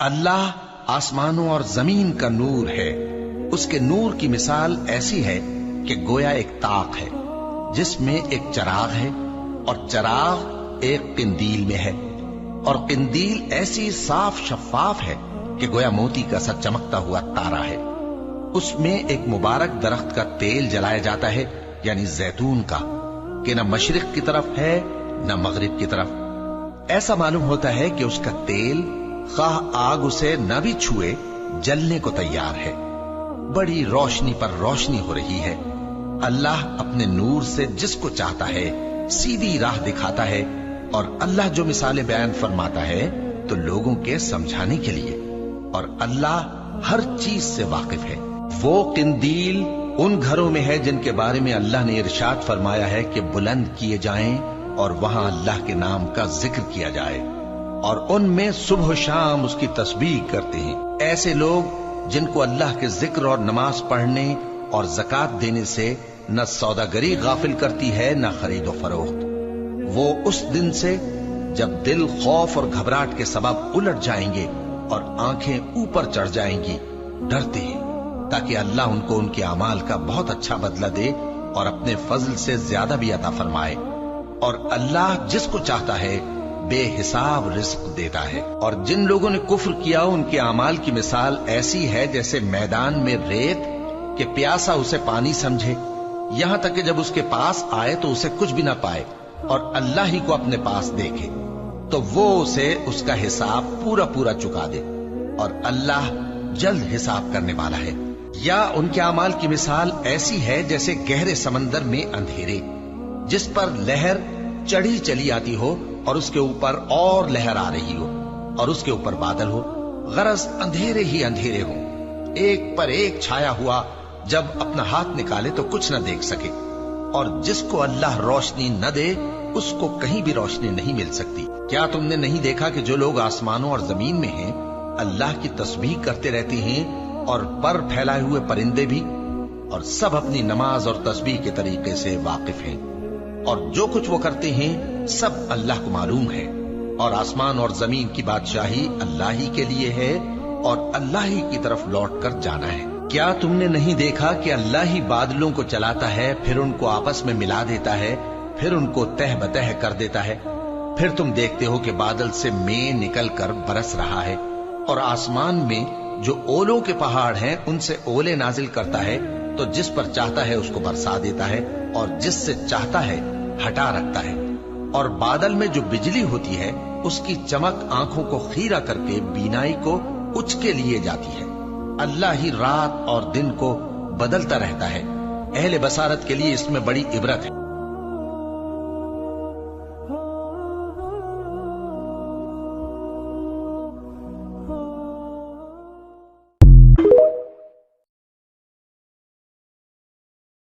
اللہ آسمانوں اور زمین کا نور ہے. اس کے نور کی مثال ایسی ہے کہ گویا ایک طاق ہے جس میں ایک چراغ ہے، اور چراغ ایک قندیل میں ہے، اور قندیل ایسی صاف شفاف ہے کہ گویا موتی کا سا چمکتا ہوا تارا ہے. اس میں ایک مبارک درخت کا تیل جلایا جاتا ہے، یعنی زیتون کا، کہ نہ مشرق کی طرف ہے نہ مغرب کی طرف. ایسا معلوم ہوتا ہے کہ اس کا تیل خواہ آگ اسے نہ بھی چھوئے جلنے کو تیار ہے. بڑی روشنی پر روشنی ہو رہی ہے. اللہ اپنے نور سے جس کو چاہتا ہے سیدھی راہ دکھاتا ہے، اور اللہ جو مثالیں بیان فرماتا ہے تو لوگوں کے سمجھانے کے لیے، اور اللہ ہر چیز سے واقف ہے. وہ قندیل ان گھروں میں ہے جن کے بارے میں اللہ نے ارشاد فرمایا ہے کہ بلند کیے جائیں اور وہاں اللہ کے نام کا ذکر کیا جائے، اور ان میں صبح و شام اس کی تسبیح کرتے ہیں. ایسے لوگ جن کو اللہ کے ذکر اور نماز پڑھنے اور زکات دینے سے نہ سوداگری غافل کرتی ہے نہ خرید و فروخت. وہ اس دن سے جب دل خوف اور گھبراہٹ کے سبب الٹ جائیں گے اور آنکھیں اوپر چڑھ جائیں گی ڈرتے ہیں، تاکہ اللہ ان کو ان کے اعمال کا بہت اچھا بدلہ دے اور اپنے فضل سے زیادہ بھی عطا فرمائے. اور اللہ جس کو چاہتا ہے بے حساب رزق دیتا ہے. اور جن لوگوں نے کفر کیا ان کے اعمال کی مثال ایسی ہے جیسے میدان میں ریت کہ پیاسا اسے پانی سمجھے، یہاں تک کہ جب اس کے پاس آئے تو اسے کچھ بھی نہ پائے، اور اللہ ہی کو اپنے پاس دیکھے تو وہ اسے اس کا حساب پورا پورا چکا دے، اور اللہ جلد حساب کرنے والا ہے. یا ان کے اعمال کی مثال ایسی ہے جیسے گہرے سمندر میں اندھیرے جس پر لہر چڑھی چلی آتی ہو اور اس کے اوپر اور لہر آ رہی ہو، اور اس کے اوپر بادل ہو، غرض اندھیرے ہی اندھیرے ہوں، ایک پر ایک چھایا ہوا، جب اپنا ہاتھ نکالے تو کچھ نہ دیکھ سکے. اور جس کو اللہ روشنی نہ دے اس کو کہیں بھی روشنی نہیں مل سکتی. کیا تم نے نہیں دیکھا کہ جو لوگ آسمانوں اور زمین میں ہیں اللہ کی تسبیح کرتے رہتے ہیں، اور پر پھیلائے ہوئے پرندے بھی، اور سب اپنی نماز اور تسبیح کے طریقے سے واقف ہیں، اور جو کچھ وہ کرتے ہیں سب اللہ کو معلوم ہے. اور آسمان اور زمین کی بادشاہی اللہ ہی کے لیے ہے، اور اللہ ہی کی طرف لوٹ کر جانا ہے. کیا تم نے نہیں دیکھا کہ اللہ ہی بادلوں کو چلاتا ہے، پھر ان کو آپس میں ملا دیتا ہے، پھر ان کو تہ بتہ کر دیتا ہے. پھر تم دیکھتے ہو کہ بادل سے مے نکل کر برس رہا ہے، اور آسمان میں جو اولوں کے پہاڑ ہیں ان سے اولے نازل کرتا ہے، تو جس پر چاہتا ہے اس کو برسا دیتا ہے، اور جس سے چاہتا ہے ہٹا رکھتا ہے. اور بادل میں جو بجلی ہوتی ہے اس کی چمک آنکھوں کو خیرہ کر کے بینائی کو اچ کے لیے جاتی ہے. اللہ ہی رات اور دن کو بدلتا رہتا ہے. اہل بصارت کے لیے اس میں بڑی عبرت ہے.